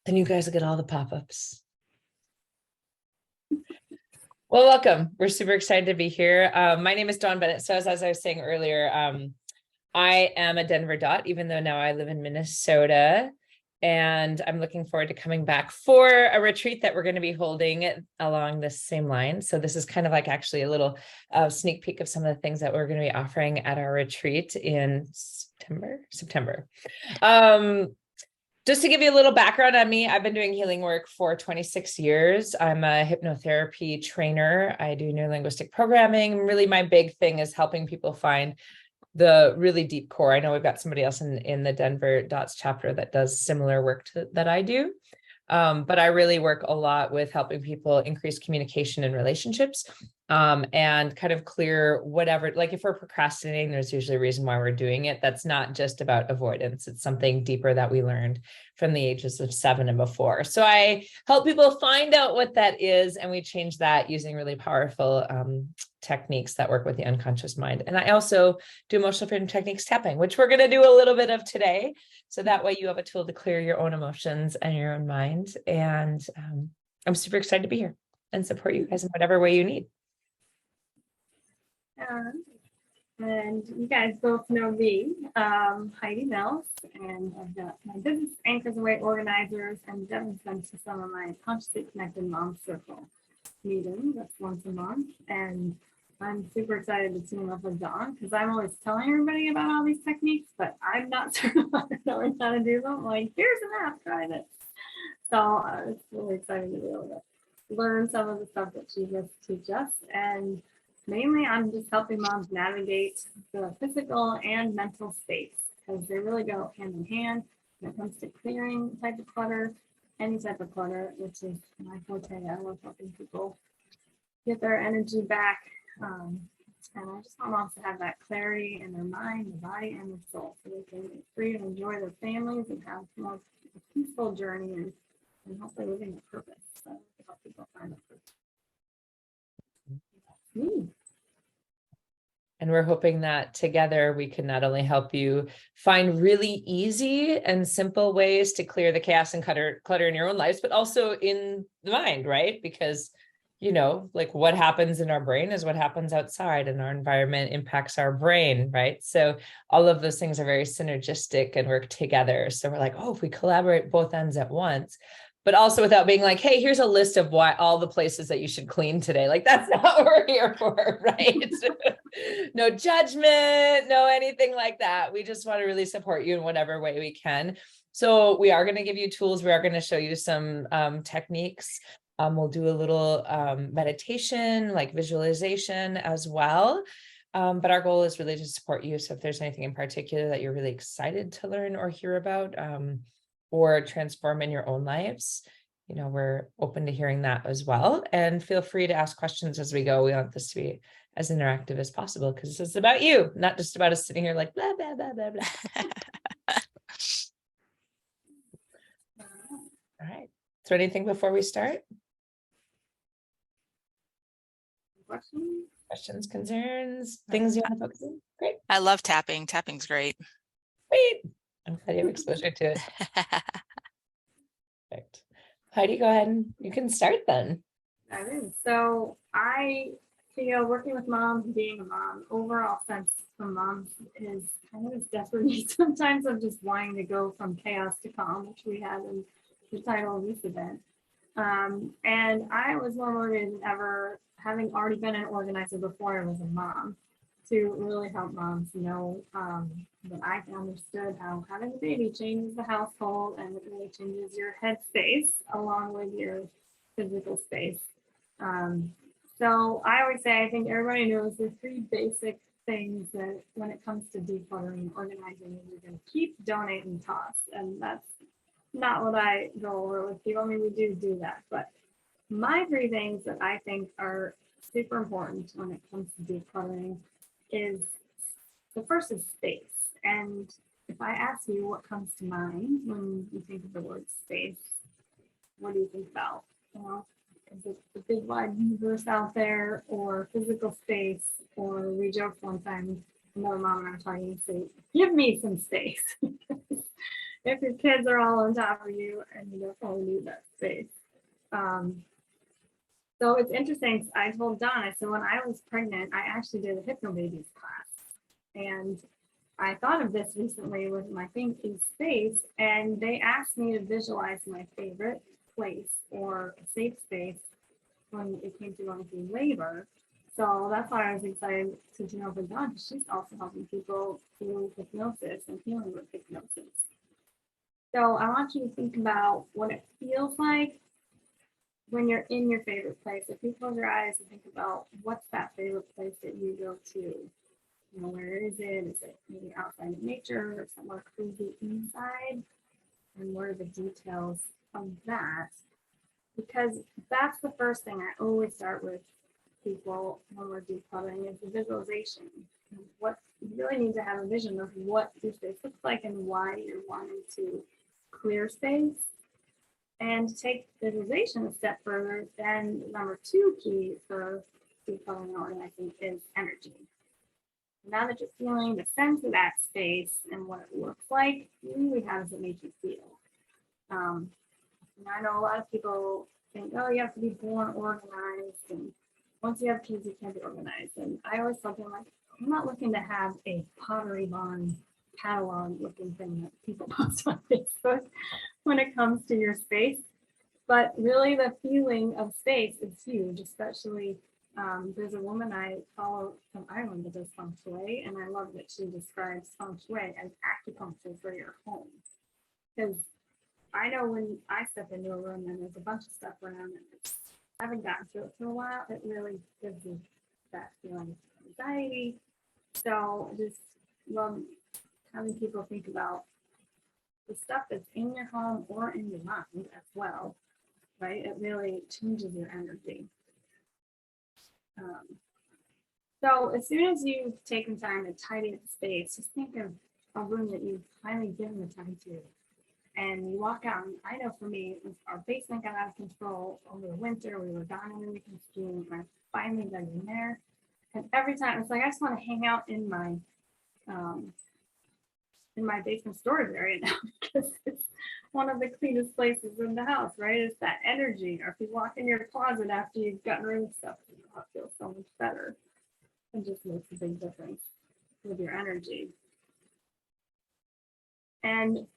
Then you guys will get all the pop-ups. Well, welcome. We're super excited to be here. My name is Dawn Bennett. So as I was saying earlier, I am a Denver dot, even though now I live in Minnesota. And I'm looking forward to coming back for a retreat that we're going to be holding along this same line. So this is kind of like actually a little sneak peek of some of the things that we're going to be offering at our retreat in September. Just to give you a little background on me, I've been doing healing work for 26 years. I'm a hypnotherapy trainer. I do neurolinguistic programming. Really, my big thing is helping people find the really deep core. I know we've got somebody else in the Denver Dots chapter that does similar work that I do. But I really work a lot with helping people increase communication in relationships, and kind of clear whatever, like if we're procrastinating, there's usually a reason why we're doing it. That's not just about avoidance. It's something deeper that we learned from the ages of 7 and before. So I help people find out what that is, and we change that using really powerful techniques that work with the unconscious mind. And I also do emotional freedom techniques tapping, which we're going to do a little bit of today. So that way you have a tool to clear your own emotions and your own mind. And I'm super excited to be here and support you guys in whatever way you need. And you guys both know me, Heidi Mills, and I've got my business Anchors Away Organizers, and Devin's been to some of my Consciously Connected Mom Circle meetings. That's once a month. And I'm super excited to team up with Dawn because I'm always telling everybody about all these techniques, but I'm not certified knowing how to do them. Like, here's an app, try this. So it's really exciting to be able to learn some of the stuff that she just teaches us. And mainly, I'm just helping moms navigate the physical and mental space because they really go hand in hand when it comes to clearing type of clutter, any type of clutter, which is my forte. I love helping people get their energy back. And I just want moms to have that clarity in their mind, their body, and their soul so they can be free and enjoy their families and have more a peaceful journey and hopefully living a purpose. So to help people find a purpose. That's me. And we're hoping that together we can not only help you find really easy and simple ways to clear the chaos and clutter in your own lives, but also in the mind, right? Because, like what happens in our brain is what happens outside, and our environment impacts our brain, right? So all of those things are very synergistic and work together. So we're like, oh, if we collaborate both ends at once, but also without being like, hey, here's a list of why all the places that you should clean today. Like, that's not what we're here for, right? No judgment, no anything like that. We just want to really support you in whatever way we can. So we are going to give you tools. We are going to show you some techniques. We'll do a little meditation, like visualization as well. But our goal is really to support you. So if there's anything in particular that you're really excited to learn or hear about, or transform in your own lives, we're open to hearing that as well. And feel free to ask questions as we go. We want this to be as interactive as possible because this is about you, not just about us sitting here like blah, blah, blah, blah, blah. All right. Is there anything before we start? Questions, concerns, things you want to focus on? Great. I love tapping. Tapping's great. Great. I'm glad you have exposure to it. Perfect. Heidi, go ahead and you can start then. So I feel working with moms, being a mom, overall sense from moms is kind of this desperate need sometimes of just wanting to go from chaos to calm, which we have in the title of this event. And I was more motivated than ever, having already been an organizer before I was a mom, to really help moms know that I understood how having a baby changes the household and it really changes your head space along with your physical space. So I always say, I think everybody knows the 3 basic things that when it comes to decluttering and organizing, you're going to keep, donate, and toss. And that's not what I go over with people. I mean, we do that. But my 3 things that I think are super important when it comes to decluttering is, the first is space. And if I ask you what comes to mind when you think of the word space, what do you think about? Is it the big wide universe out there, or physical space? Or we joked one time, another mom and I were talking, say, give me some space. if your kids are all on top of you and you definitely need that space. So it's interesting. I told Don, I said, when I was pregnant, I actually did a Hypnobabies class. And I thought of this recently with my thing in space, and they asked me to visualize my favorite place or a safe space when it came to going through labor. So that's why I was excited to jump with Dawn, because she's also helping people through hypnosis and healing with hypnosis. So I want you to think about what it feels like when you're in your favorite place. If you close your eyes and think about what's that favorite place that you go to, you know, where is it? Is it maybe outside of nature or somewhere cozy inside? And what are the details of that? Because that's the first thing I always start with people when we're decluttering is the visualization. What you really need to have a vision of what your space looks like and why you're wanting to clear space. And to take visualization a step further, then number 2 key for decluttering and organizing is energy. Now that you're feeling the sense of that space and what it looks like, really how does it make you feel? And I know a lot of people think, oh, you have to be born organized, and once you have kids, you can't be organized. And I always tell them, like, I'm not looking to have a Pottery Barn catalog looking thing that people post on Facebook when it comes to your space. But really the feeling of space is huge, especially there's a woman I follow from Ireland that does feng shui, and I love that she describes feng shui as acupuncture for your home. Because I know when I step into a room and there's a bunch of stuff around and I haven't gotten through it for a while, it really gives me that feeling of anxiety. So I just love having people think about the stuff that's in your home or in your mind as well, right? It really changes your energy. So as soon as you've taken time to tidy up the space, just think of a room that you've finally given the time to. And you walk out, and I know for me, our basement got out of control over the winter. We were down in the weekend skiing, and I finally got in there. And every time it's like I just want to hang out in my basement storage area now because it's one of the cleanest places in the house, right? It's that energy. Or if you walk in your closet after you've gotten rid of stuff, you know, it feels so much better. It just makes a big difference with your energy. And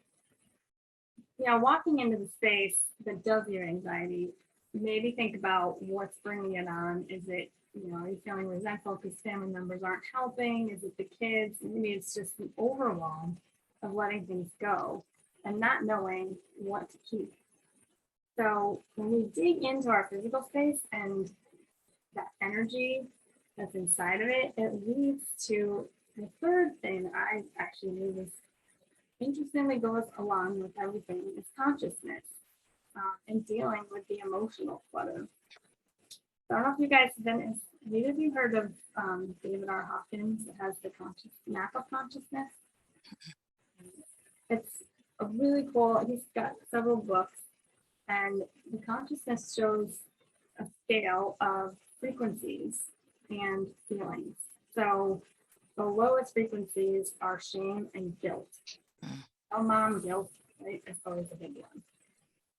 you know, walking into the space that does your anxiety, maybe think about what's bringing it on. Is it, you know, are you feeling resentful because family members aren't helping? Is it the kids? Maybe it's just the overwhelm of letting things go and not knowing what to keep. So when we dig into our physical space and that energy that's inside of it, it leads to the third thing that I actually knew was interestingly goes along with everything is consciousness and dealing with the emotional clutter. So I don't know if you guys have been, have you heard of David R. Hawkins that has the map of consciousness? It's a really cool, he's got several books, and the consciousness shows a scale of frequencies and feelings. So the lowest frequencies are shame and guilt. Oh, mom, guilt, right? That's always a big one.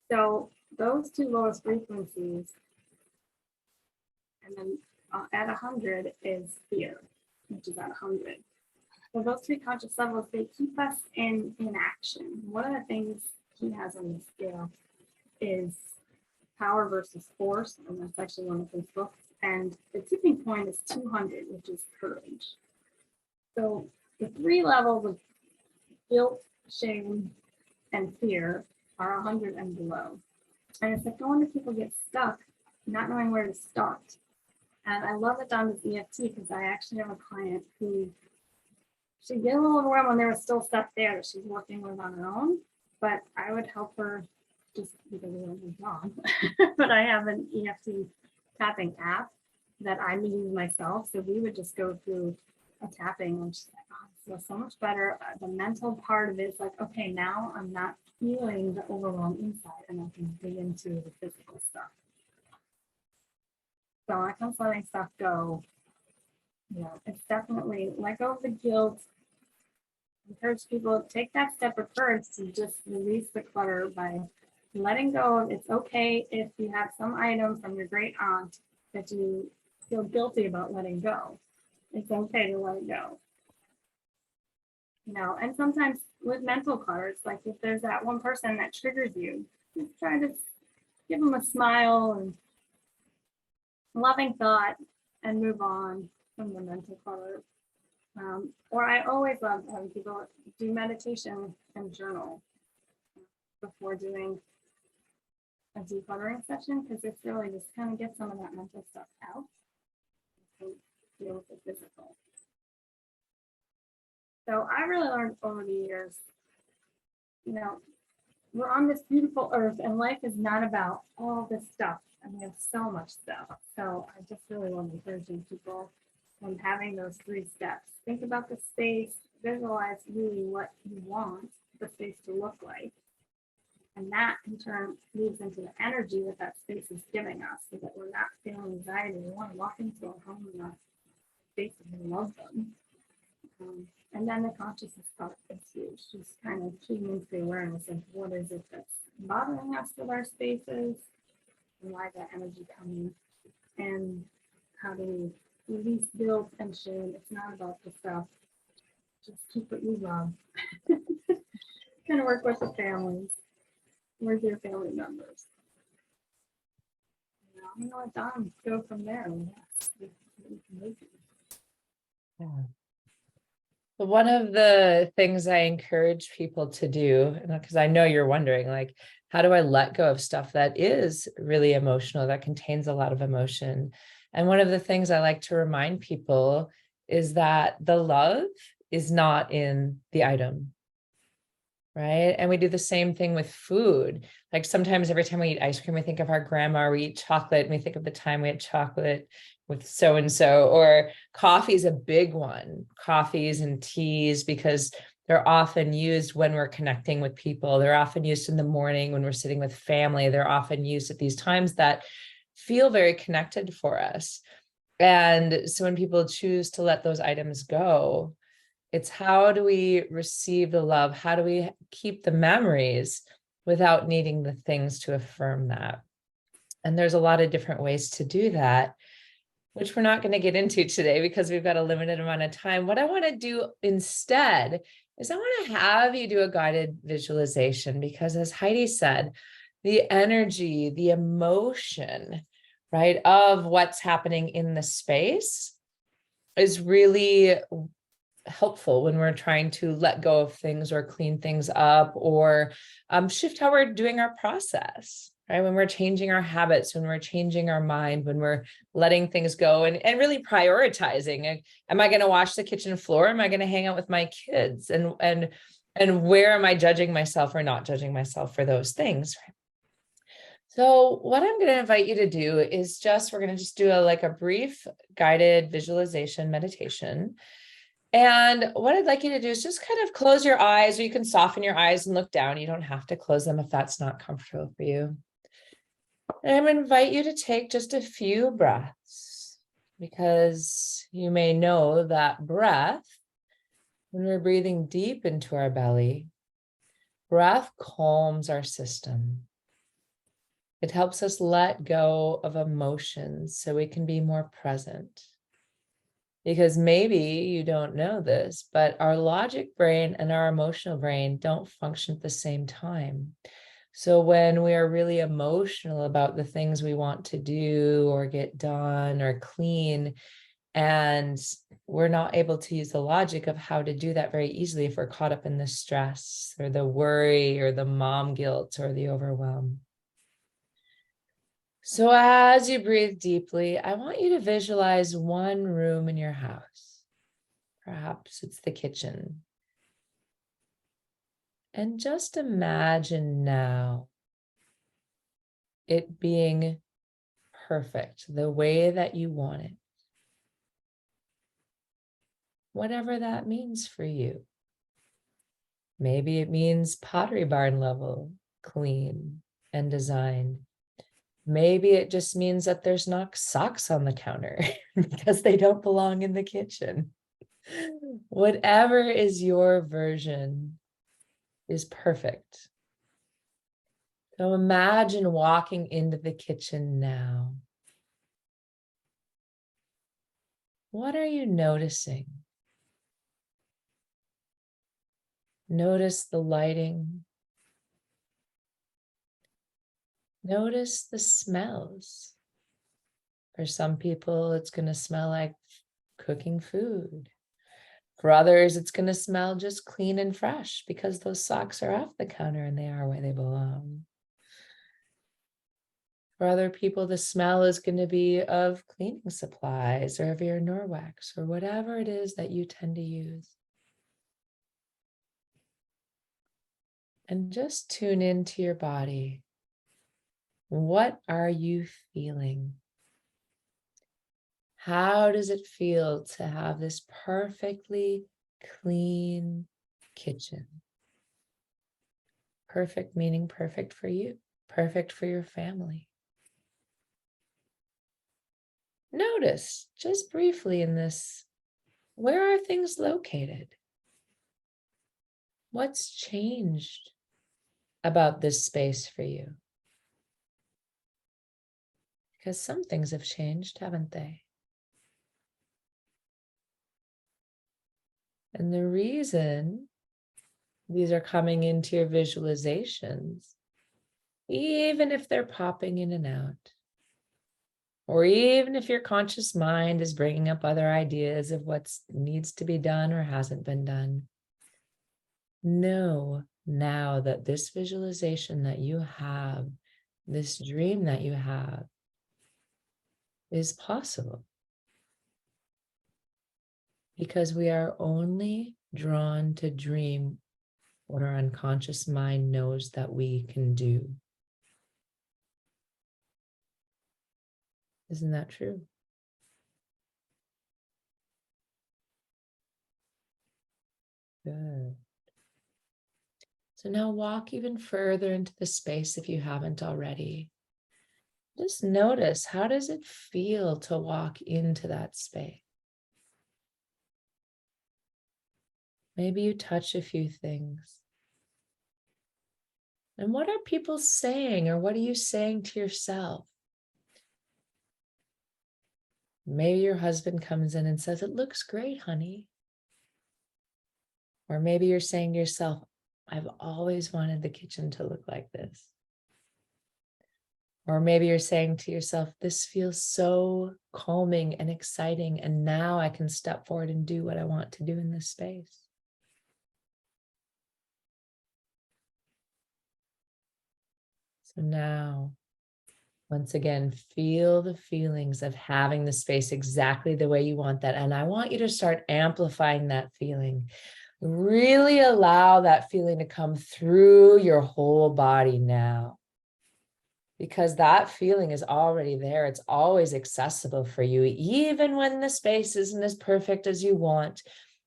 So those 2 lowest frequencies, and then at 100 is fear, which is at 100. So those 3 conscious levels, they keep us in action. One of the things he has on the scale is power versus force, and that's actually one of his books. And the tipping point is 200, which is courage. So the 3 levels of guilt, shame, and fear are 100 and below. And it's like no wonder people get stuck not knowing where to start. And I love that Don does EFT because I actually have a client who she'd get a little overwhelmed when there was still stuff there that she's working with on her own. But I would help her just because it was a job. But I have an EFT tapping app that I use myself. So we would just go through a tapping, which feels so much better. The mental part of it is like, okay, now I'm not feeling the overwhelm inside and I can dig into the physical stuff. So when it comes to letting stuff go, you know, it's definitely let go of the guilt encourage people to take that step of courage to just release the clutter by letting go. It's okay if you have some item from your great aunt that you feel guilty about letting go. It's okay to let it go. And sometimes with mental clutter, it's like if there's that one person that triggers you, just try to give them a smile and loving thought and move on from the mental clutter. Or I always love having people do meditation and journal before doing a decluttering session, because it's really just kind of get some of that mental stuff out and deal with the physical. So I really learned over the years, we're on this beautiful earth and life is not about all this stuff. I mean, we have so much stuff. So I just really love encouraging people and having those 3 steps. Think about the space, visualize really what you want the space to look like. And that in turn leads into the energy that that space is giving us, so that we're not feeling anxiety. We want to walk into a home and a space and love them. And then the consciousness part is huge, just kind of keying into the awareness of what is it that's bothering us with our spaces, and why is that energy coming, and how do we release guilt and shame. It's not about the stuff. Just keep what you love. Kind of work with the families, with your family members. I'm gonna let Don go from there. Yeah. But one of the things I encourage people to do, because I know you're wondering, like, how do I let go of stuff that is really emotional, that contains a lot of emotion? And one of the things I like to remind people is that the love is not in the item, right? And we do the same thing with food. Like sometimes every time we eat ice cream, we think of our grandma, or we eat chocolate, and we think of the time we had chocolate with so-and-so, or coffee is a big one, coffees and teas, because they're often used when we're connecting with people. They're often used in the morning when we're sitting with family. They're often used at these times that feel very connected for us. And so when people choose to let those items go, it's how do we receive the love? How do we keep the memories without needing the things to affirm that? And there's a lot of different ways to do that, which we're not going to get into today because we've got a limited amount of time. What I want to do instead is I want to have you do a guided visualization, because as Heidi said, the energy, the emotion, right, of what's happening in the space is really helpful when we're trying to let go of things or clean things up, or shift how we're doing our process, right? When we're changing our habits, when we're changing our mind, when we're letting things go and really prioritizing. Am I going to wash the kitchen floor? Am I going to hang out with my kids? And where am I judging myself or not judging myself for those things? Right? So what I'm going to invite you to do is we're going to just do a brief guided visualization meditation. And what I'd like you to do is just kind of close your eyes, or you can soften your eyes and look down. You don't have to close them if that's not comfortable for you. And I'm going to invite you to take just a few breaths, because you may know that breath, when we're breathing deep into our belly, breath calms our system. It helps us let go of emotions so we can be more present. Because maybe you don't know this, but our logic brain and our emotional brain don't function at the same time. So when we are really emotional about the things we want to do or get done or clean, and we're not able to use the logic of how to do that very easily if we're caught up in the stress or the worry or the mom guilt or the overwhelm. So as you breathe deeply, I want you to visualize one room in your house. Perhaps it's the kitchen. And just imagine now it being perfect, the way that you want it. Whatever that means for you. Maybe it means Pottery Barn level, clean and designed. Maybe it just means that there's not socks on the counter because they don't belong in the kitchen. Whatever is your version is perfect. So imagine walking into the kitchen now. What are you noticing? Notice the lighting. Notice the smells. For some people, it's going to smell like cooking food. For others, it's going to smell just clean and fresh because those socks are off the counter and they are where they belong. For other people, the smell is going to be of cleaning supplies or of your Norwex or whatever it is that you tend to use. And just tune into your body. What are you feeling? How does it feel to have this perfectly clean kitchen? Perfect meaning perfect for you, perfect for your family. Notice just briefly in this, where are things located? What's changed about this space for you? Because some things have changed, haven't they? And the reason these are coming into your visualizations, even if they're popping in and out, or even if your conscious mind is bringing up other ideas of what needs to be done or hasn't been done, know now that this visualization that you have, this dream that you have, is possible. Because we are only drawn to dream what our unconscious mind knows that we can do. Isn't that true? Good. So now walk even further into the space if you haven't already. Just notice, how does it feel to walk into that space? Maybe you touch a few things. And what are people saying, or what are you saying to yourself? Maybe your husband comes in and says, "It looks great, honey." Or maybe you're saying to yourself, "I've always wanted the kitchen to look like this." Or maybe you're saying to yourself, "This feels so calming and exciting, and now I can step forward and do what I want to do in this space." So now, once again, feel the feelings of having the space exactly the way you want that. And I want you to start amplifying that feeling. Really allow that feeling to come through your whole body now. Because that feeling is already there. It's always accessible for you. Even when the space isn't as perfect as you want,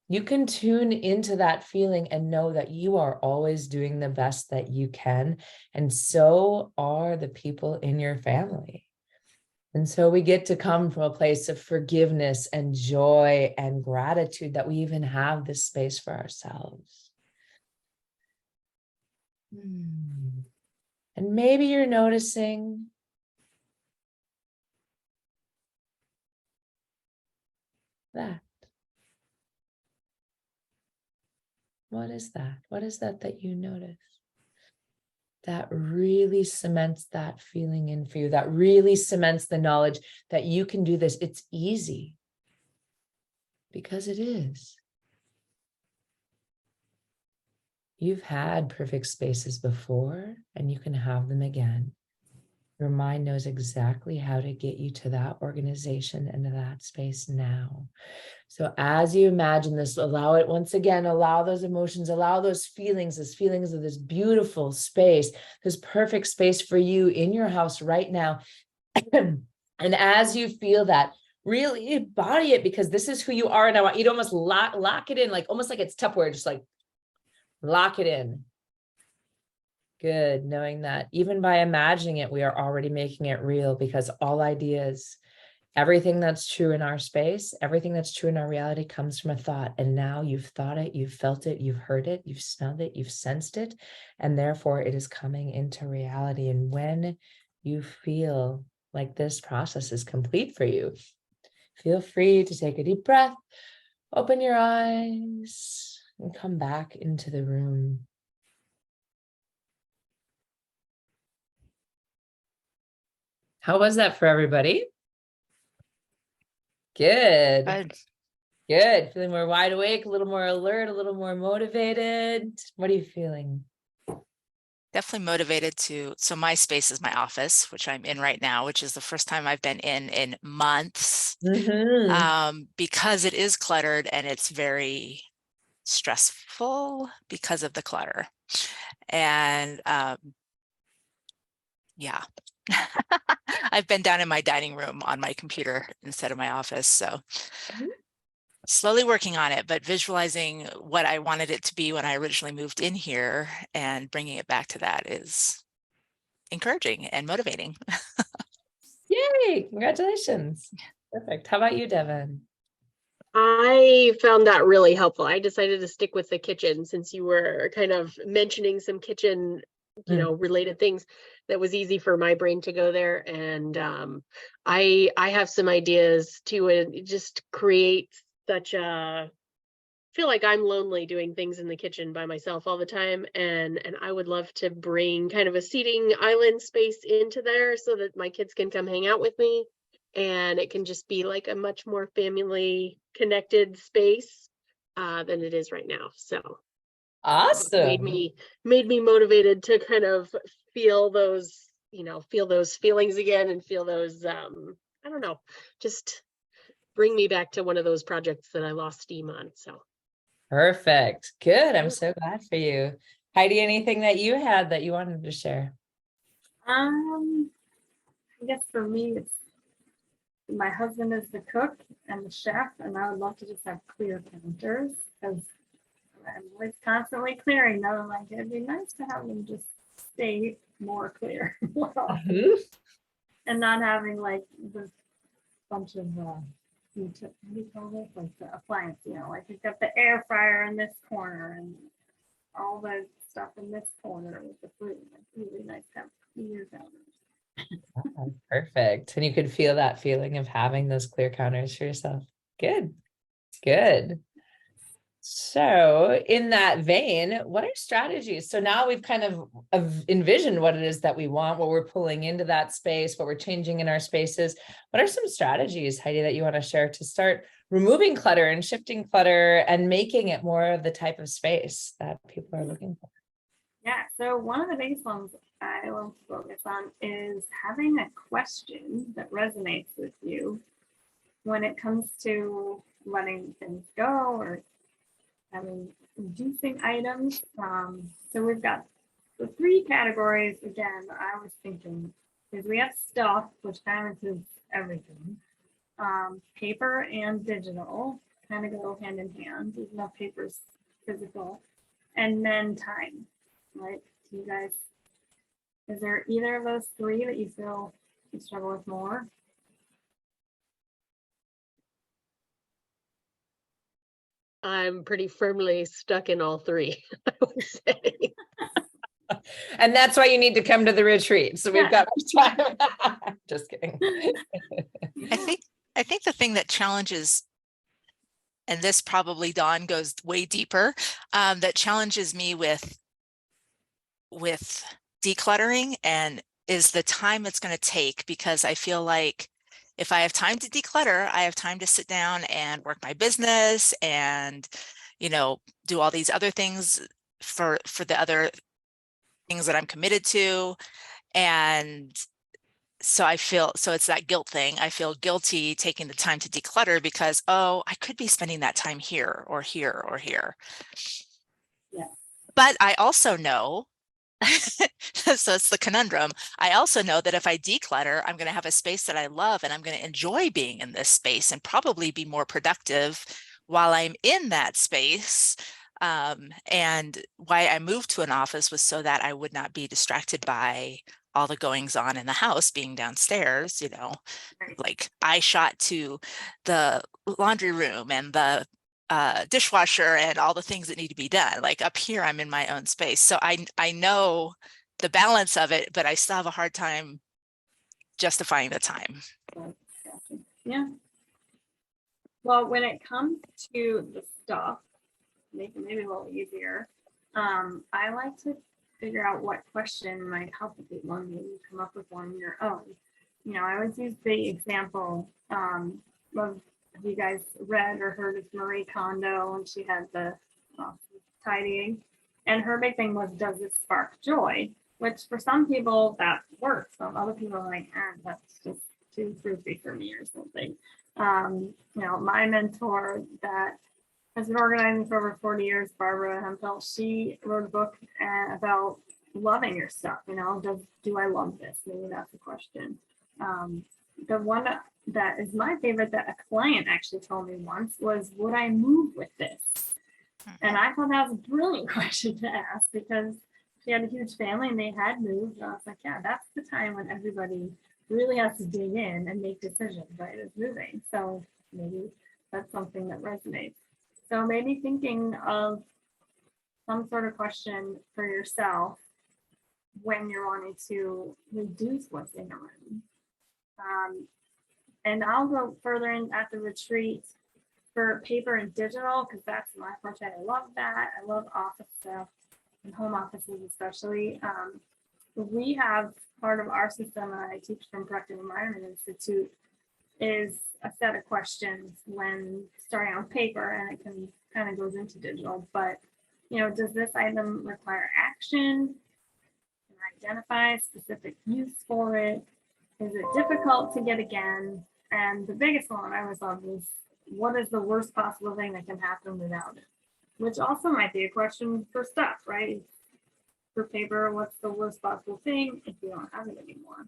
you can tune into that feeling and know that you are always doing the best that you can. And so are the people in your family. And so we get to come from a place of forgiveness and joy and gratitude that we even have this space for ourselves. And maybe you're noticing that. What is that? What is that that you notice? That really cements that feeling in for you, that really cements the knowledge that you can do this. It's easy. Because it is. You've had perfect spaces before, and you can have them again. Your mind knows exactly how to get you to that organization and to that space now. So as you imagine this, allow it once again, allow those emotions, allow those feelings of this beautiful space, this perfect space for you in your house right now. And as you feel that, really embody it, because this is who you are. And I want you to almost lock it in, like almost like it's Tupperware, just like lock it in. Good, knowing that even by imagining it, we are already making it real, because all ideas Everything that's true in our space, everything that's true in our reality comes from a thought. And now you've thought it, you've felt it, you've heard it, you've smelled it, you've sensed it, and therefore it is coming into reality. And when you feel like this process is complete for you, feel free to take a deep breath, open your eyes, and come back into the room. How was that for everybody? Good. Good. Good. Feeling more wide awake, a little more alert, a little more motivated. What are you feeling? Definitely motivated so my space is my office, which I'm in right now, which is the first time I've been in months, because it is cluttered and it's very stressful because of the clutter. And yeah, I've been down in my dining room on my computer instead of my office. So slowly working on it, but visualizing what I wanted it to be when I originally moved in here and bringing it back to that is encouraging and motivating. Yay, congratulations. Perfect. How about you, Devin? I found that really helpful. I decided to stick with the kitchen since you were kind of mentioning some kitchen, related things. That was easy for my brain to go there. And I have some ideas too, and it just creates such a feel like I'm lonely doing things in the kitchen by myself all the time. And I would love to bring kind of a seating island space into there so that my kids can come hang out with me. And it can just be like a much more family connected space than it is right now. So Awesome. made me motivated to kind of feel those, feel those feelings again and feel those, I don't know, just bring me back to one of those projects that I lost steam on. So Perfect. Good. I'm so glad for you. Heidi, anything that you had that you wanted to share? I guess for me, it's my husband is the cook and the chef, and I would love to just have clear counters because I'm always constantly clearing them. Like it'd be nice to have them just stay more clear and not having like this bunch of what do you call it? Like the appliance, like you've got the air fryer in this corner and all the stuff in this corner with the fruit. It's really nice to have clear counters. Perfect. And you could feel that feeling of having those clear counters for yourself. Good. Good. So in that vein, what are strategies? So now we've kind of envisioned what it is that we want, what we're pulling into that space, what we're changing in our spaces. What are some strategies, Heidi, that you want to share to start removing clutter and shifting clutter and making it more of the type of space that people are looking for? Yeah, so one of the biggest ones I want to focus on is having a question that resonates with you when it comes to letting things go or having reducing items. So we've got the three categories again. I was thinking is we have stuff, which kind of includes everything. Paper and digital kind of go hand in hand, even though paper's physical. And then time, right? Do you guys, is there either of those three that you feel you struggle with more? I'm pretty firmly stuck in all three, I would say. And that's why you need to come to the retreat. So we've got more time. Just kidding. I think the thing that challenges, and this probably Dawn goes way deeper, that challenges me with decluttering and is the time it's going to take, because I feel like if I have time to declutter, I have time to sit down and work my business and, do all these other things for the other things that I'm committed to. And so it's that guilt thing. I feel guilty taking the time to declutter because, I could be spending that time here or here or here. Yeah. But I also know, so it's the conundrum. I also know that if I declutter, I'm going to have a space that I love and I'm going to enjoy being in this space and probably be more productive while I'm in that space. And why I moved to an office was so that I would not be distracted by all the goings on in the house being downstairs, Right. like I shot to the laundry room and the dishwasher and all the things that need to be done. Like up here, I'm in my own space. So I know the balance of it, but I still have a hard time justifying the time. Yeah. Well, when it comes to the stuff, make it maybe a little easier. I like to figure out what question might help with it when you come up with one on your own. I always use the example of, have you guys read or heard of Marie Kondo, and she had the tidying, and her big thing was, does it spark joy? Which for some people that works. Some other people are like, that's just too fruity for me or something. My mentor that has been organizing for over 40 years, Barbara Hempel, she wrote a book about loving your stuff. Do I love this? Maybe that's the question. The one that is my favorite that a client actually told me once was, would I move with this? And I thought that was a brilliant question to ask, because she had a huge family and they had moved. And I was like, yeah, that's the time when everybody really has to dig in and make decisions, right? It's moving. So maybe that's something that resonates. So maybe thinking of some sort of question for yourself when you're wanting to reduce what's in a room. And I'll go further in at the retreat for paper and digital, because that's my forte. I love that. I love office stuff and home offices especially. We have part of our system, and I teach from Productive Environment Institute, is a set of questions when starting on paper, and it can kind of goes into digital. But does this item require action? Can I identify a specific use for it? Is it difficult to get again? And the biggest one I always love is, what is the worst possible thing that can happen without it? Which also might be a question for stuff, right? For paper, what's the worst possible thing if you don't have it anymore?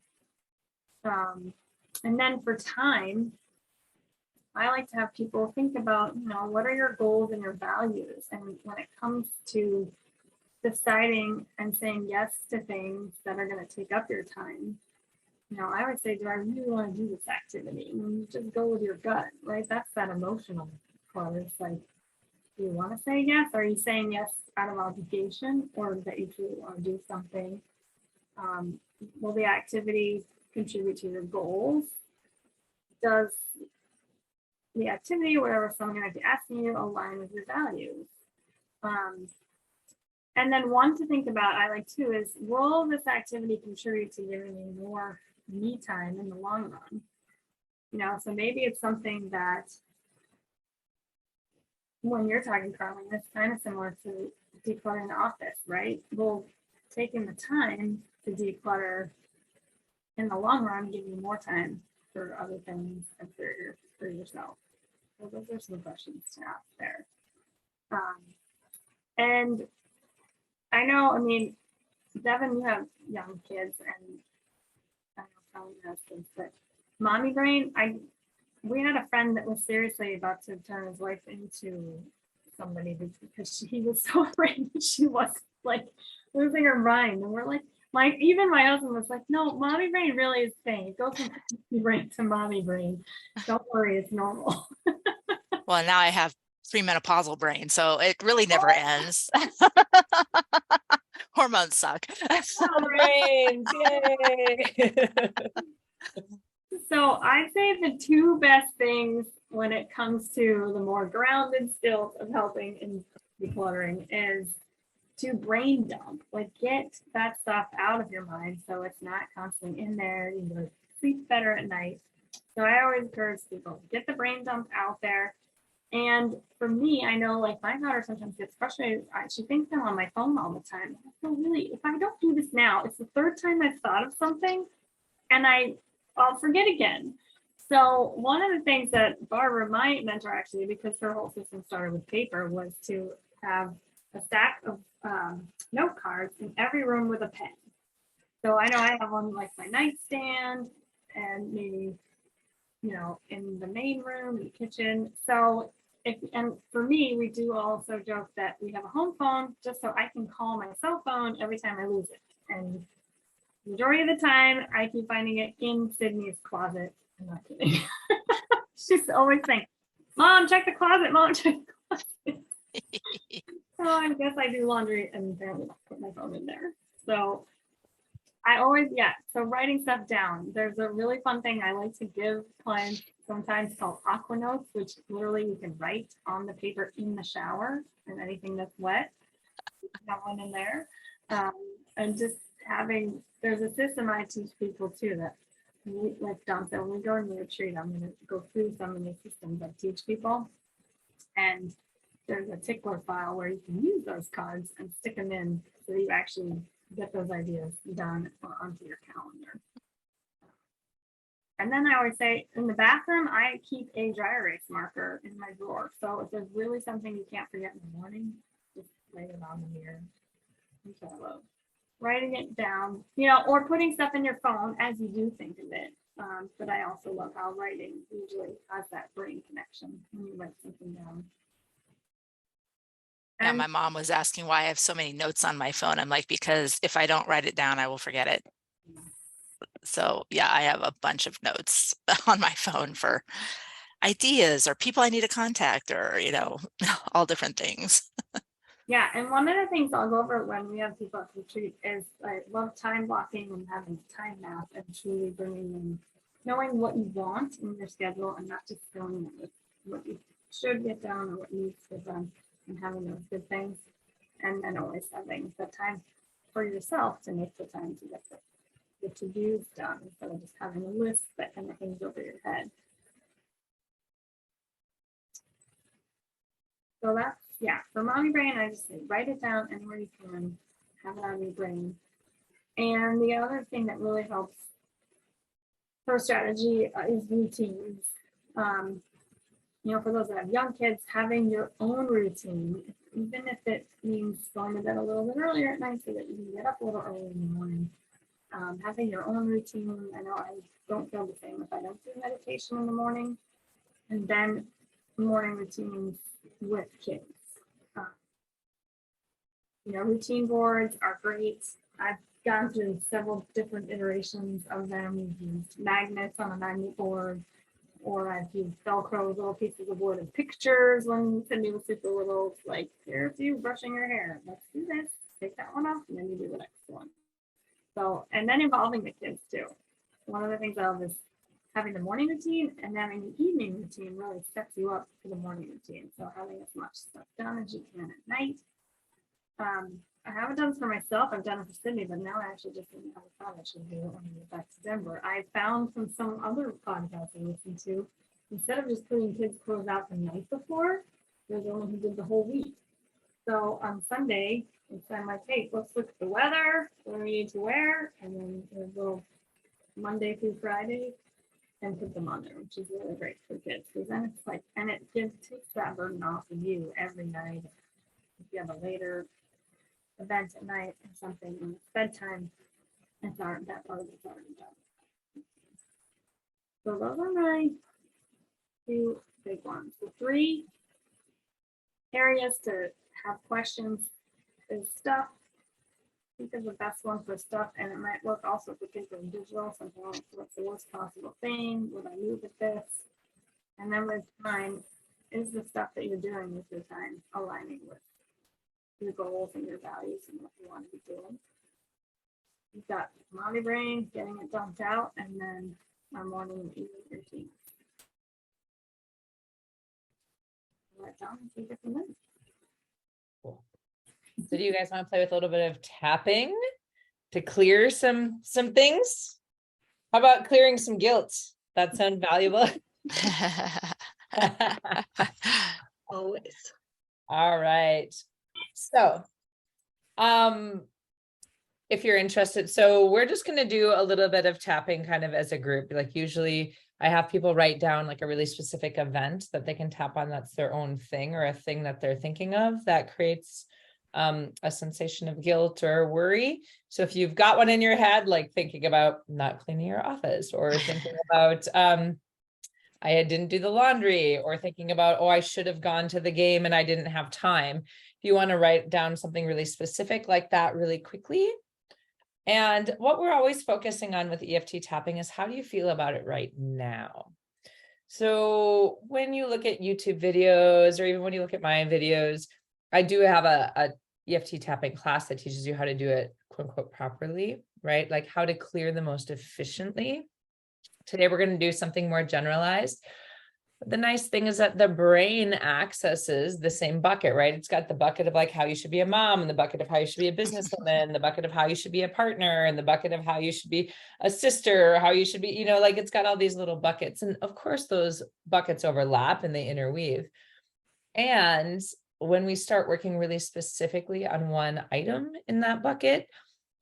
And then for time, I like to have people think about, what are your goals and your values? And when it comes to deciding and saying yes to things that are going to take up your time, I would say, do I really want to do this activity? And you just go with your gut, right? That's that emotional part. It's like, do you want to say yes? Are you saying yes out of obligation, or that you truly want to do something? Will the activity contribute to your goals? Does the activity, whatever someone might be asking you, align with your values? And then one to think about, I like too, is, will this activity contribute to giving me more me time in the long run? So maybe it's something that, when you're talking, Carmen, it's kind of similar to decluttering the office, right? Well, taking the time to declutter in the long run give you more time for other things and for yourself. So those are some questions to ask there. And I know, Devin, you have young kids, and I don't know how you have kids, but mommy brain, we had a friend that was seriously about to turn his wife into somebody because he was so afraid that she was like losing her mind. And we're like, even my husband was like, no, mommy brain really is staying. It goes from mommy brain to mommy brain. Don't worry, it's normal. Well, now I have premenopausal brain, so it really never ends. Hormones suck. Brains, yay. So I'd say the two best things when it comes to the more grounded skills of helping in decluttering is to brain dump, like get that stuff out of your mind so it's not constantly in there. You sleep better at night. So I always encourage people, get the brain dump out there. And for me, I know, like, my daughter sometimes gets frustrated. She thinks I'm on my phone all the time. So really, if I don't do this now, it's the third time I've thought of something and I'll forget again. So one of the things that Barbara, my mentor, actually, because her whole system started with paper, was to have a stack of note cards in every room with a pen. So I know I have one like my nightstand, and maybe, in the main room, in the kitchen. So and for me, we do also joke that we have a home phone just so I can call my cell phone every time I lose it. And Majority of the time, I keep finding it in Sydney's closet. I'm not kidding. She's always saying, Mom, check the closet, Mom, check the closet. So I guess I do laundry and apparently put my phone in there. So I always, so writing stuff down. There's a really fun thing I like to give clients sometimes called aqua notes, which literally you can write on the paper in the shower and anything that's wet. You can have one in there. And just having, there's a system I teach people too that, like Don said, when we go in the retreat, I'm going to go through some of the systems I teach people. And there's a tickler file where you can use those cards and stick them in so you actually get those ideas done or onto your calendar. And then I always say in the bathroom, I keep a dry erase marker in my drawer. So if there's really something you can't forget in the morning, just write it on the mirror. Which I love. Writing it down, or putting stuff in your phone as you do think of it. But I also love how writing usually has that brain connection when you write something down. Yeah, And my mom was asking why I have so many notes on my phone. I'm like, because if I don't write it down, I will forget it. So yeah, I have a bunch of notes on my phone for ideas or people I need to contact or, all different things. yeah, and one of the things I'll go over when we have people at retreat is I love time blocking and having a time map and truly bringing in knowing what you want in your schedule and not just filling it with what you should get done or what needs to get done and having those good things. And then always having the time for yourself to make the time to get the to-dos done instead of just having a list that kind of hangs over your head. So that's, for mommy brain, I just say write it down anywhere you can, have it on your brain. And the other thing that really helps for strategy is routines. For those that have young kids, having your own routine, even if it means going to bed a little bit earlier at night so that you can get up a little early in the morning. Having your own routine. I know I don't feel the same if I don't do meditation in the morning. And then morning routines with kids. Routine boards are great. I've gone through several different iterations of them. We've used magnets on a magnet board, or I've used Velcro little pieces of wood and pictures when Cindy was super little. It's like, here's you brushing your hair. Let's do this. Take that one off, and then you do the next one. So, and then involving the kids too. One of the things I love is having the morning routine and having the evening routine really sets you up for the morning routine. So having as much stuff done as you can at night. I haven't done this for myself. I've done it for Sydney, but now I actually just didn't have a thought I should do it when we get back to Denver. I found from some other podcasts I listened to, instead of just putting kids' clothes out the night before, there's the one who did the whole week. So on Sunday, I'm like, hey, let's look at the weather, what do we need to wear, and then there's a little Monday through Friday, and put them on there, which is really great for kids. Because then it's like, and it takes that burden off of you every night. If you have a later event at night or something, when it's bedtime, that part of it's already done. So those are my 2 big ones. The 3 areas to have questions is stuff. I think is the best one for stuff, and it might work also for things in digital, something like what's the worst possible thing, would I move with this? And then with time, is the stuff that you're doing with your time aligning with your goals and your values and what you want to be doing? You've got mommy brain, getting it dumped out, and then our morning and evening routine. Let John take it from there. Cool. So do you guys want to play with a little bit of tapping to clear some things? How about clearing some guilt? That sound valuable? Always. All right. So, if you're interested, so we're just going to do a little bit of tapping kind of as a group. Like usually I have people write down like a really specific event that they can tap on. That's their own thing or a thing that they're thinking of that creates a sensation of guilt or worry. So if you've got one in your head, like thinking about not cleaning your office or thinking about, I didn't do the laundry, or thinking about, oh, I should have gone to the game and I didn't have time. If you want to write down something really specific like that really quickly, And what we're always focusing on with EFT tapping is how do you feel about it right now? So when you look at YouTube videos, or even when you look at my videos, I do have a EFT tapping class that teaches you how to do it, quote unquote, properly, right? Like how to clear the most efficiently. Today, we're going to do something more generalized. The nice thing is that the brain accesses the same bucket, right? It's got the bucket of like how you should be a mom, and the bucket of how you should be a businesswoman, the bucket of how you should be a partner, and the bucket of how you should be a sister, or how you should be, you know, like it's got all these little buckets. And of course, those buckets overlap and they interweave. And when we start working really specifically on one item in that bucket,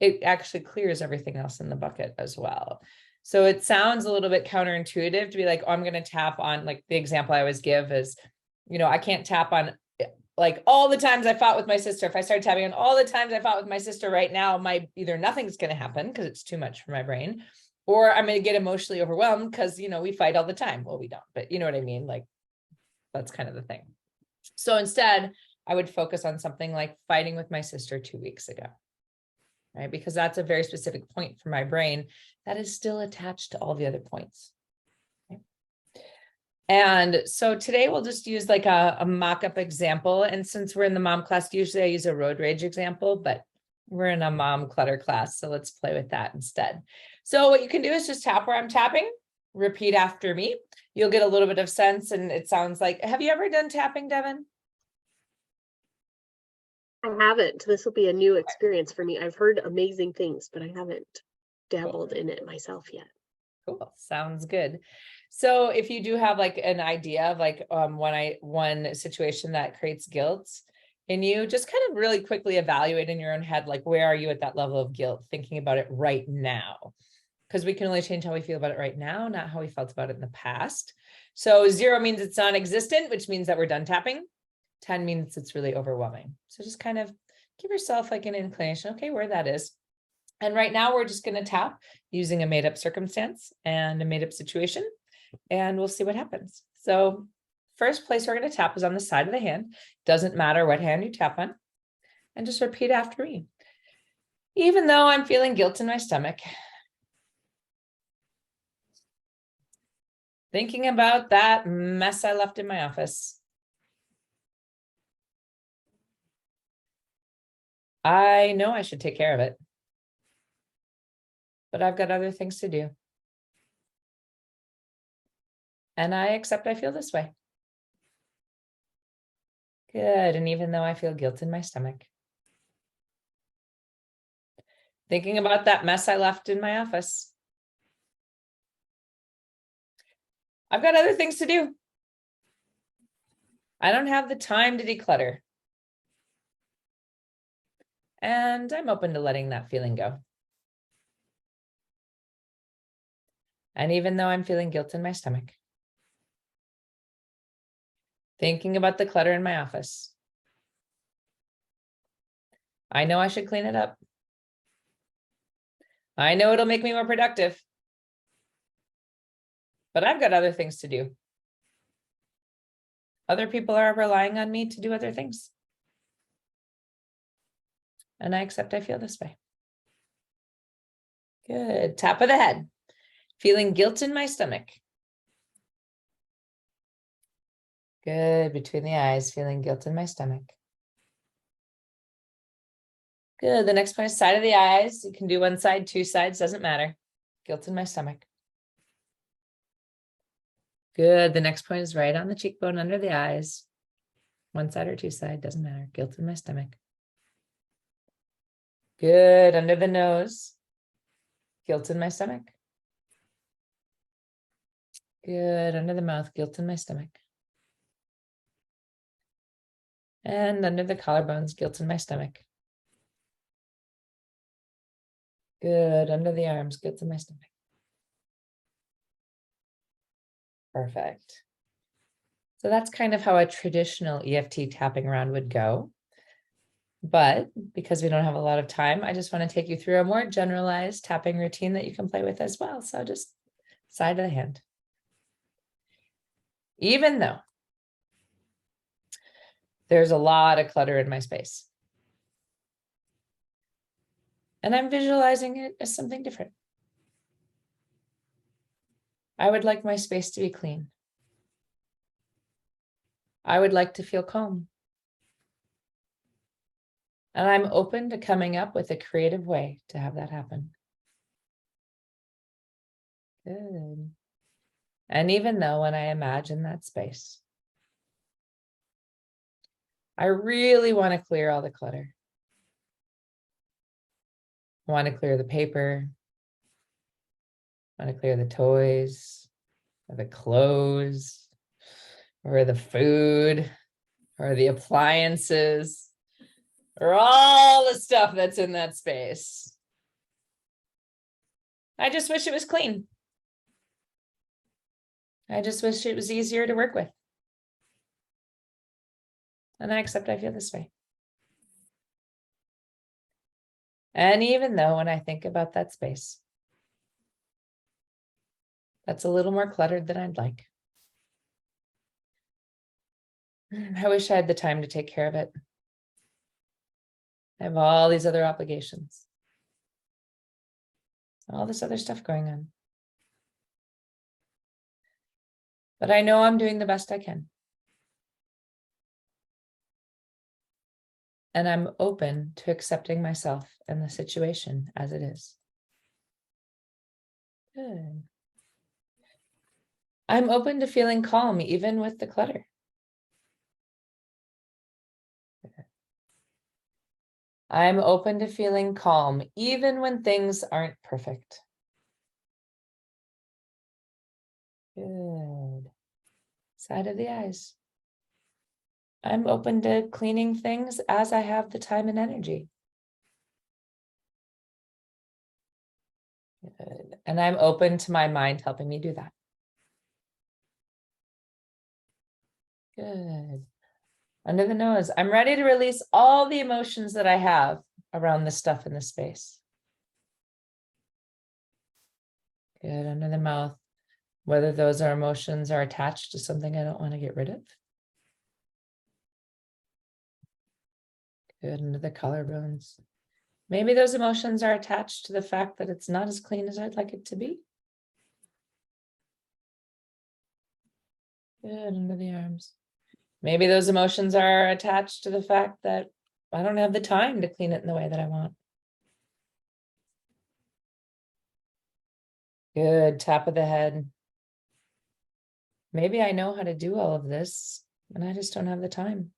it actually clears everything else in the bucket as well. So it sounds a little bit counterintuitive to be like, oh, I'm going to tap on, like the example I always give is, you know, I can't tap on like all the times I fought with my sister. If I start tapping on all the times I fought with my sister right now, either nothing's going to happen because it's too much for my brain, or I'm going to get emotionally overwhelmed because, you know, we fight all the time. Well, we don't, but you know what I mean? Like that's kind of the thing. So instead, I would focus on something like fighting with my sister 2 weeks ago. Right? Because that's a very specific point for my brain that is still attached to all the other points. Okay? And so today we'll just use like a mock-up example. And since we're in the mom class, usually I use a road rage example, but we're in a mom clutter class. So let's play with that instead. So what you can do is just tap where I'm tapping, repeat after me. You'll get a little bit of sense. And it sounds like, have you ever done tapping, Devin? I haven't. This will be a new experience for me. I've heard amazing things, but I haven't dabbled in it myself yet. Cool. Sounds good. So if you do have like an idea of like one situation that creates guilt in you, just kind of really quickly evaluate in your own head, like where are you at that level of guilt, thinking about it right now? Because we can only change how we feel about it right now, not how we felt about it in the past. So 0 means it's non-existent, which means that we're done tapping. 10 means it's really overwhelming. So just kind of give yourself like an inclination, okay, where that is. And right now we're just going to tap using a made up circumstance and a made up situation, and we'll see what happens. So first place we're going to tap is on the side of the hand. Doesn't matter what hand you tap on, and just repeat after me. Even though I'm feeling guilt in my stomach, thinking about that mess I left in my office, I know I should take care of it, but I've got other things to do. And I accept I feel this way. Good. And even though I feel guilt in my stomach, thinking about that mess I left in my office, I've got other things to do. I don't have the time to declutter. And I'm open to letting that feeling go. And even though I'm feeling guilt in my stomach, thinking about the clutter in my office, I know I should clean it up. I know it'll make me more productive, but I've got other things to do. Other people are relying on me to do other things. And I accept I feel this way. Good. Top of the head. Feeling guilt in my stomach. Good. Between the eyes, feeling guilt in my stomach. Good. The next point is side of the eyes. You can do one side, 2 sides, doesn't matter. Guilt in my stomach. Good. The next point is right on the cheekbone under the eyes. 1 side or 2 side, doesn't matter. Guilt in my stomach. Good. Under the nose. Guilt in my stomach. Good. Under the mouth. Guilt in my stomach. And under the collarbones. Guilt in my stomach. Good. Under the arms. Guilt in my stomach. Perfect. So that's kind of how a traditional EFT tapping round would go. But because we don't have a lot of time, I just want to take you through a more generalized tapping routine that you can play with as well. So just side of the hand. Even though there's a lot of clutter in my space, And I'm visualizing it as something different. I would like my space to be clean. I would like to feel calm. And I'm open to coming up with a creative way to have that happen. Good. And even though when I imagine that space, I really want to clear all the clutter. I want to clear the paper. I want to clear the toys, or the clothes, or the food, or the appliances, or all the stuff that's in that space. I just wish it was clean. I just wish it was easier to work with. And I accept I feel this way. And even though when I think about that space, that's a little more cluttered than I'd like, I wish I had the time to take care of it. I have all these other obligations, all this other stuff going on. But I know I'm doing the best I can. And I'm open to accepting myself and the situation as it is. Good. I'm open to feeling calm even with the clutter. I'm open to feeling calm even when things aren't perfect. Good. Side of the eyes. I'm open to cleaning things as I have the time and energy. Good. And I'm open to my mind helping me do that. Good. Under the nose, I'm ready to release all the emotions that I have around the stuff in the space. Good. Under the mouth, whether those are emotions are attached to something I don't want to get rid of. Good. Under the collarbones. Maybe those emotions are attached to the fact that it's not as clean as I'd like it to be. Good. Under the arms. Maybe those emotions are attached to the fact that I don't have the time to clean it in the way that I want. Good. Top of the head. Maybe I know how to do all of this and I just don't have the time.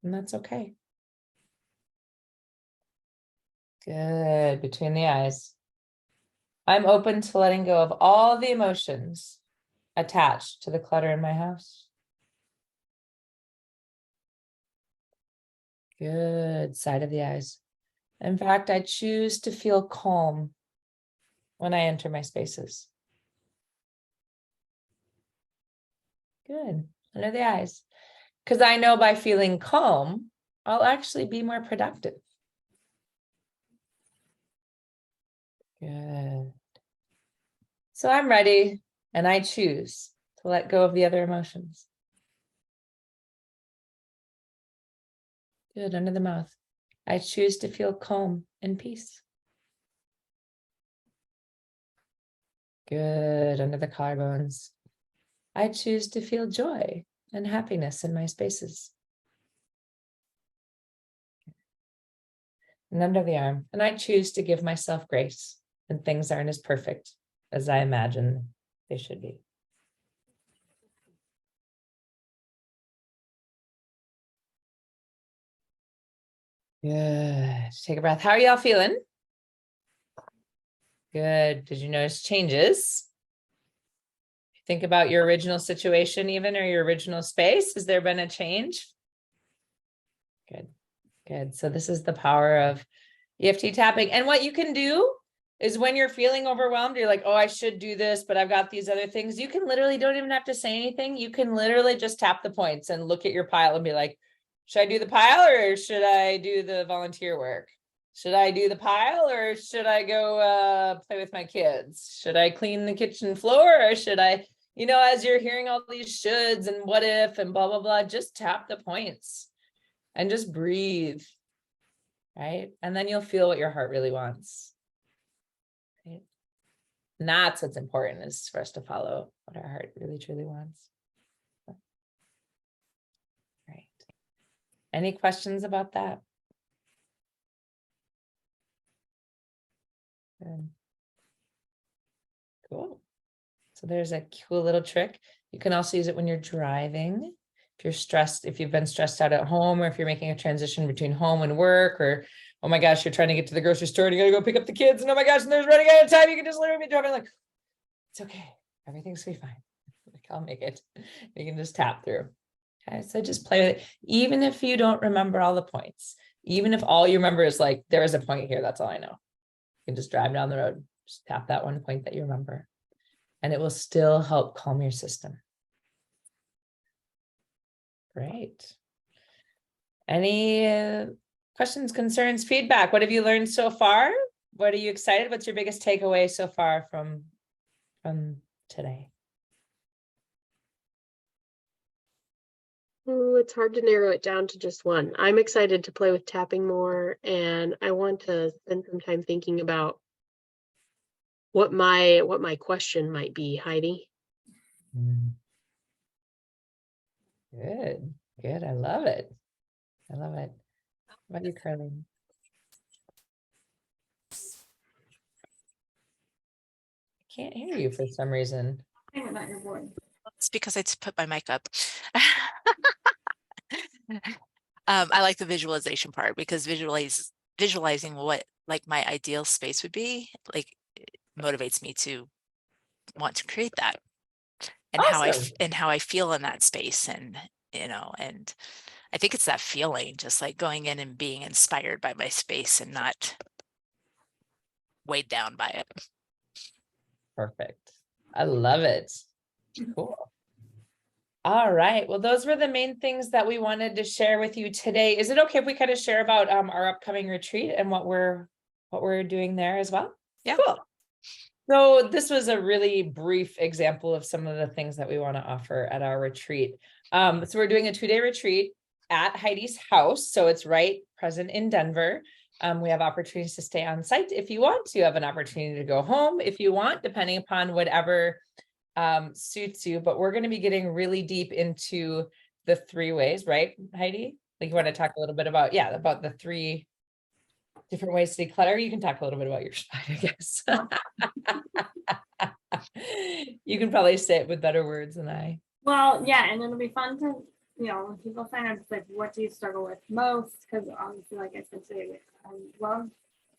And that's okay. Good. Between the eyes. I'm open to letting go of all the emotions attached to the clutter in my house. Good. Side of the eyes. In fact, I choose to feel calm when I enter my spaces. Good. Under the eyes. Because I know by feeling calm, I'll actually be more productive. Good. So I'm ready and I choose to let go of the other emotions. Good. Under the mouth. I choose to feel calm and peace. Good. Under the collarbones. I choose to feel joy and happiness in my spaces. And under the arm. And I choose to give myself grace when things aren't as perfect as I imagine they should be. Good. Take a breath. How are y'all feeling? Good. Did you notice changes? Think about your original situation even, or your original space. Has there been a change? Good. Good. So this is the power of EFT tapping. And what you can do is when you're feeling overwhelmed, you're like, oh, I should do this, but I've got these other things. You can literally don't even have to say anything. You can literally just tap the points and look at your pile and be like, should I do the pile or should I do the volunteer work? Should I do the pile or should I go play with my kids? Should I clean the kitchen floor or should I, as you're hearing all these shoulds and what if and blah, blah, blah, just tap the points and just breathe right? And then you'll feel what your heart really wants. Right? And that's what's important, is for us to follow what our heart really truly wants. Right. Any questions about that? Good. Cool. So there's a cool little trick. You can also use it when you're driving. If you're stressed, if you've been stressed out at home, or if you're making a transition between home and work, or, oh my gosh, you're trying to get to the grocery store and you gotta go pick up the kids, and oh my gosh, and there's running out of time, you can just literally be driving like, it's okay. Everything's gonna be fine. Like, I'll make it. You can just tap through. Okay, so just play with it. Even if you don't remember all the points, even if all you remember is like, there is a point here, that's all I know. You can just drive down the road, just tap that one point that you remember, and it will still help calm your system. Great. Any questions, concerns, feedback? What have you learned so far? What are you excited? What's your biggest takeaway so far from today? Ooh, it's hard to narrow it down to just one. I'm excited to play with tapping more, and I want to spend some time thinking about what my question might be, Heidi. Good, good. I love it. I love it. What about you, Carly? I can't hear you for some reason. Hang on, your voice. It's because I just put my mic up. I like the visualization part, because visualizing what like my ideal space would be, like, motivates me to want to create that, and Awesome. how I feel in that space. And and I think it's that feeling, just like going in and being inspired by my space and not weighed down by it. Perfect. I love it. Cool. All right. Well, those were the main things that we wanted to share with you today. Is it okay if we kind of share about our upcoming retreat and what we're doing there as well? Yeah. Cool. So this was a really brief example of some of the things that we want to offer at our retreat. So we're doing a 2-day retreat at Heidi's house. So it's right present in Denver. We have opportunities to stay on site if you want. You have an opportunity to go home if you want, depending upon whatever suits you. But we're going to be getting really deep into the 3 ways, right, Heidi? Like, you want to talk a little bit about, about the 3 different ways to declutter. You can talk a little bit about your spine, I guess. You can probably say it with better words than I. Well, yeah, and it'll be fun to, when people sign up, it's like, what do you struggle with most? Because obviously, like I said today, I love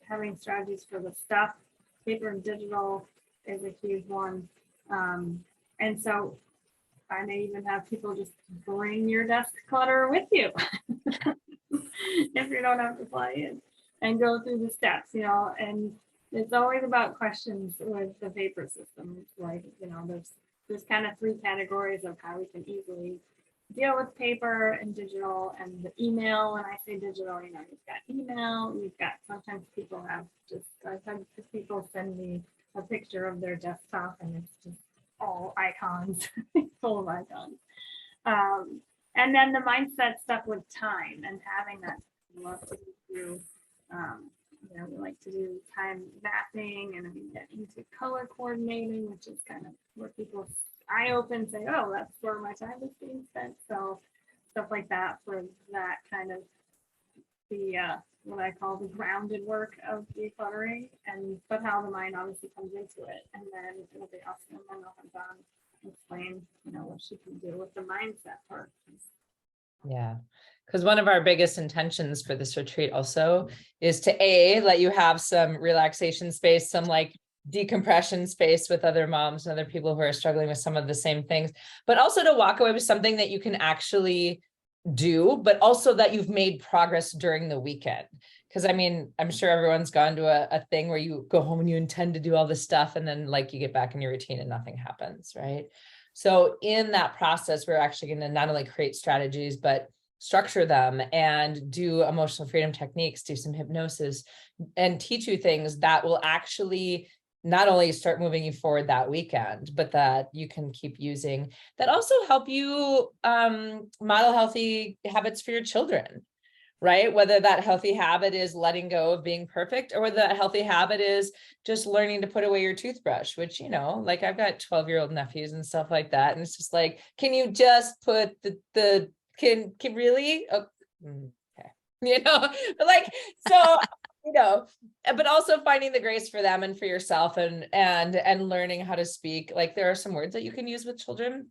having strategies for the stuff. Paper and digital is a huge one. And so I may even have people just bring your desk clutter with you if you don't have to fly in, and go through the steps, and it's always about questions with the paper system. It's like, there's kind of 3 categories of how we can easily deal with paper and digital. And the email, when I say digital, you've got email, you've got, sometimes people have I've had people send me a picture of their desktop and it's just all icons, full of icons. And then the mindset stuff with time and having that, love to do, we like to do time mapping, and we get into color coordinating, which is kind of where people's eye open, say, oh, that's where my time is being spent. So stuff like that, for that kind of the what I call the grounded work of decluttering, but how the mind obviously comes into it. And then it'll be awesome. And then I'll have Dawn explain, what she can do with the mindset part. Yeah, because one of our biggest intentions for this retreat also is to let you have some relaxation space, some like decompression space with other moms and other people who are struggling with some of the same things, but also to walk away with something that you can actually do, but also that you've made progress during the weekend. Because I'm sure everyone's gone to a thing where you go home and you intend to do all this stuff, and then like you get back in your routine and nothing happens, right? So in that process, we're actually going to not only create strategies, but structure them and do emotional freedom techniques, do some hypnosis, and teach you things that will actually not only start moving you forward that weekend, but that you can keep using, that also help you model healthy habits for your children, right? Whether that healthy habit is letting go of being perfect, or whether that healthy habit is just learning to put away your toothbrush, which, you know, like I've got 12-year-old nephews and stuff like that. And it's just like, can you just put can really? Oh, okay. You know, but like, so, you know, but also finding the grace for them and for yourself, and learning how to speak. Like, there are some words that you can use with children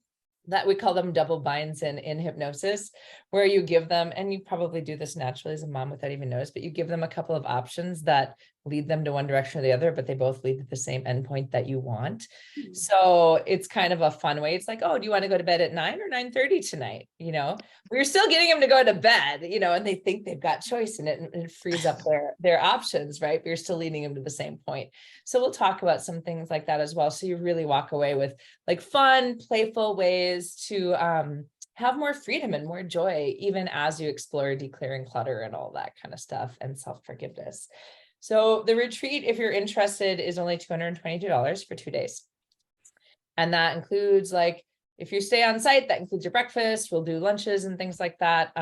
that we call them double binds in hypnosis, where you give them, and you probably do this naturally as a mom without even notice, but you give them a couple of options that lead them to one direction or the other, but they both lead to the same endpoint that you want. So it's kind of a fun way. It's like, oh, do you want to go to bed at 9 or 9:30 tonight? You know, we're still getting them to go to bed, you know, and they think they've got choice in it, and it frees up their options, right? But you're still leading them to the same point. So we'll talk about some things like that as well. So you really walk away with like fun, playful ways to have more freedom and more joy, even as you explore declaring clutter and all that kind of stuff, and self-forgiveness. So the retreat, if you're interested, is only $222 for 2 days. And that includes, like, if you stay on site, that includes your breakfast. We'll do lunches and things like that.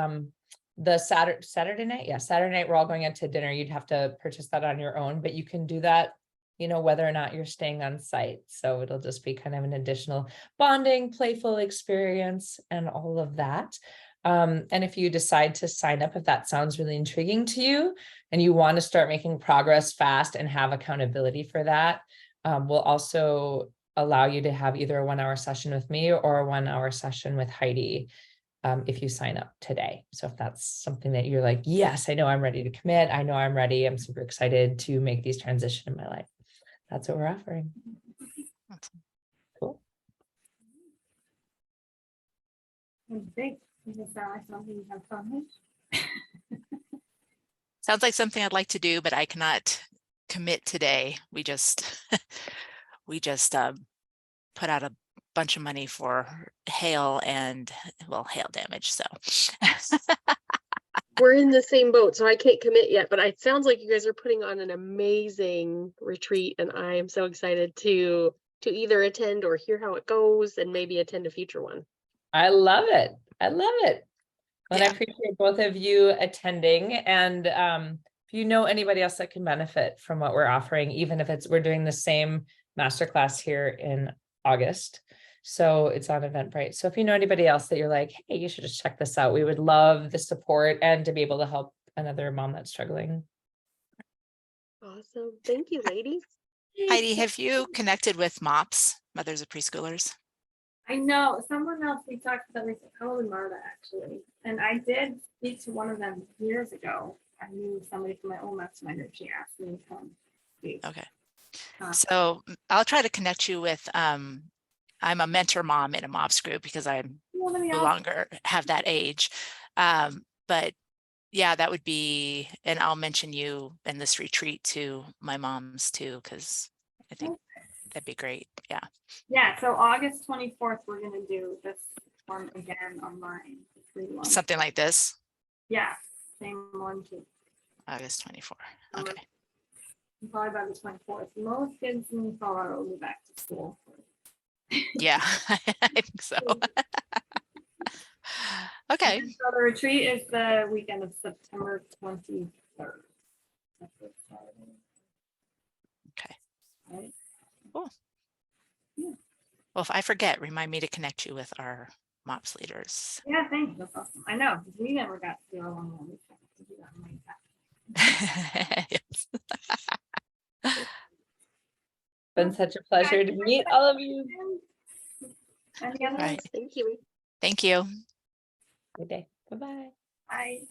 The Saturday night, we're all going out to dinner. You'd have to purchase that on your own, but you can do that, you know, whether or not you're staying on site. So it'll just be kind of an additional bonding, playful experience and all of that. And if you decide to sign up, if that sounds really intriguing to you and you want to start making progress fast and have accountability for that, we'll also allow you to have either a 1-hour session with me or a 1-hour session with Heidi, if you sign up today. So if that's something that you're like, yes, I know I'm ready to commit. I know I'm ready. I'm super excited to make these transition in my life. That's what we're offering. Cool. Big. Does it sound like something you have fun with? Sounds like something I'd like to do, but I cannot commit today. We just put out a bunch of money for hail damage. So We're in the same boat, so I can't commit yet, but it sounds like you guys are putting on an amazing retreat, and I am so excited to either attend or hear how it goes and maybe attend a future one. I love it. I love it. And yeah. I appreciate both of you attending. And if you know anybody else that can benefit from what we're offering, even if we're doing the same masterclass here in August. So it's on Eventbrite. So if you know anybody else that you're like, hey, you should just check this out. We would love the support and to be able to help another mom that's struggling. Awesome. Thank you, ladies. Heidi, have you connected with MOPS, Mothers of Preschoolers? I know someone else we talked about recently, probably Marta actually, and I did speak to one of them years ago. I knew somebody from my own mastermind group. She asked me to come speak. Okay. So I'll try to connect you with, I'm a mentor mom in a MOPS group because I'm no longer have that age. But yeah, that would be, and I'll mention you in this retreat to my moms too, because I think that'd be great. Yeah. Yeah. So August 24th, we're going to do this one again online. Something like this. Yeah. Same one too. August 24th. Okay. Probably by the 24th. Most kids in Colorado will be back to school. Yeah, I think so. Okay. So the retreat is the weekend of September 23rd. Okay. Right. Cool. Yeah. Well, if I forget, remind me to connect you with our MOPS leaders. Yeah, thanks. That's awesome. I know, because we never got to do our one weekend. Yes. Been such a pleasure to meet all of you. Any other Right. Thank you. Thank you. Good day. Bye-bye. Bye.